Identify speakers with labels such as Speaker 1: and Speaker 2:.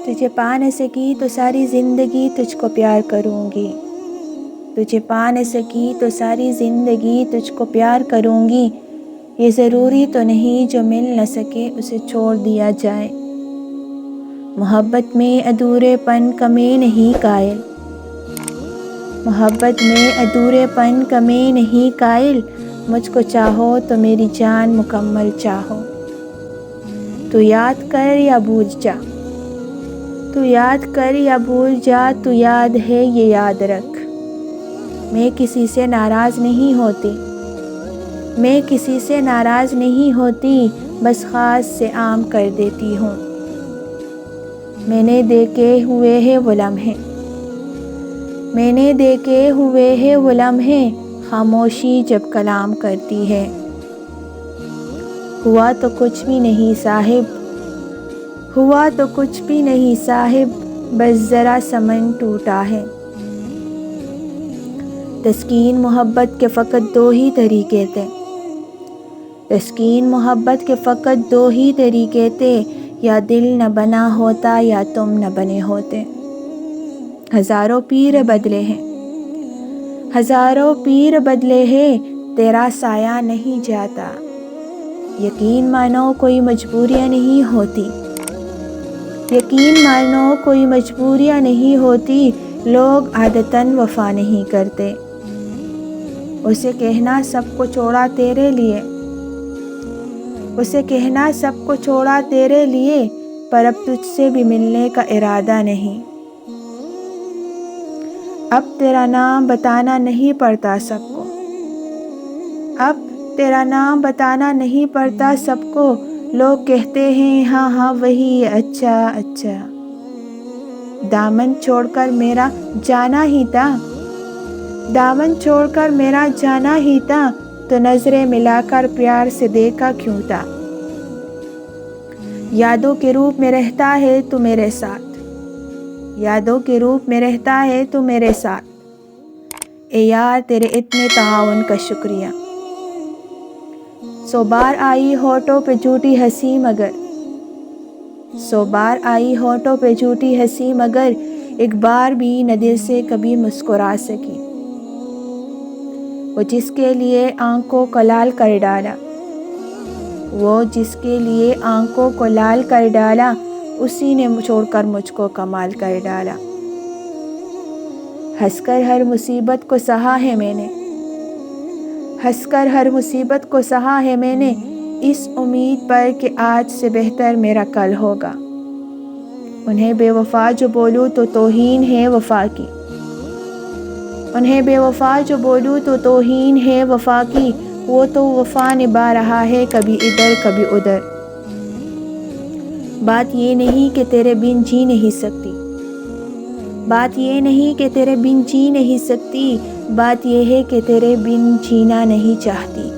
Speaker 1: تجھے پا نہ سکی تو ساری زندگی تجھ کو پیار کروں گی، تجھے پا نہ سکی تو ساری زندگی تجھ کو پیار کروں گی، یہ ضروری تو نہیں جو مل نہ سکے اسے چھوڑ دیا جائے۔ محبت میں ادھورے پن کا میں نہیں قائل، محبت میں ادھورے پن کا میں نہیں قائل، مجھ کو چاہو تو میری جان مکمل چاہو۔ تو یاد کر یا بھول جا، تو یاد کر یا بھول جا، تو یاد ہے یہ یاد رکھ، میں کسی سے ناراض نہیں ہوتی، میں کسی سے ناراض نہیں ہوتی، بس خاص سے عام کر دیتی ہوں۔ میں نے دیکھے ہوئے ہیں وہ لمحے، میں نے دیکھے ہوئے ہیں وہ لمحے، خاموشی جب کلام کرتی ہے۔ ہوا تو کچھ بھی نہیں صاحب، ہوا تو کچھ بھی نہیں صاحب، بس ذرا سا من ٹوٹا ہے۔ تسکین محبت کے فقط دو ہی طریقے تھے، تسکین محبت کے فقط دو ہی طریقے تھے، یا دل نہ بنا ہوتا یا تم نہ بنے ہوتے۔ ہزاروں پیر بدلے ہیں، ہزاروں پیر بدلے ہیں، تیرا سایہ نہیں جاتا۔ یقین مانو کوئی مجبوریاں نہیں ہوتی، یقین مانو کوئی مجبوریاں نہیں ہوتی، لوگ عادتاً وفا نہیں کرتے۔ اسے کہنا سب کو چھوڑا تیرے لیے، اسے کہنا سب کو چھوڑا تیرے لیے، پر اب تجھ سے بھی ملنے کا ارادہ نہیں۔ اب تیرا نام بتانا نہیں پڑتا سب کو، اب تیرا نام بتانا نہیں پڑتا سب کو، لوگ کہتے ہیں ہاں ہاں وہی، اچھا اچھا۔ دامن چھوڑ کر میرا جانا ہی تھا، دامن چھوڑ کر میرا جانا ہی تھا، تو نظریں ملا کر پیار سے دیکھا کیوں تھا۔ یادوں کے روپ میں رہتا ہے تو میرے ساتھ، یادوں کے روپ میں رہتا ہے تو میرے ساتھ، اے یار تیرے اتنے تعاون کا شکریہ۔ 100 بار آئی ہونٹوں پہ جھوٹی ہنسی مگر، 100 بار آئی ہونٹوں پہ جھوٹی ہنسی مگر، ایک بار بھی نہ دل سے کبھی مسکرا سکی۔ وہ جس کے لیے آنکھوں کو لال کر ڈالا، وہ جس کے لیے آنکھوں کو لال کر ڈالا، اسی نے چھوڑ کر مجھ کو کمال کر ڈالا۔ ہنس کر ہر مصیبت کو سہا ہے میں نے، ہنس کر ہر مصیبت کو سہا ہے میں نے، اس امید پر کہ آج سے بہتر میرا کل ہوگا۔ انہیں بے وفا جو بولوں تو توہین ہے وفا کی، انہیں بے وفا جو بولوں تو توہین ہے وفا کی، وہ تو وفا نبھا رہا ہے کبھی ادھر کبھی ادھر۔ بات یہ نہیں کہ تیرے بن جی نہیں سکتی، بات یہ نہیں کہ تیرے بن جی نہیں سکتی، بات یہ ہے کہ تیرے بن جینا نہیں چاہتی۔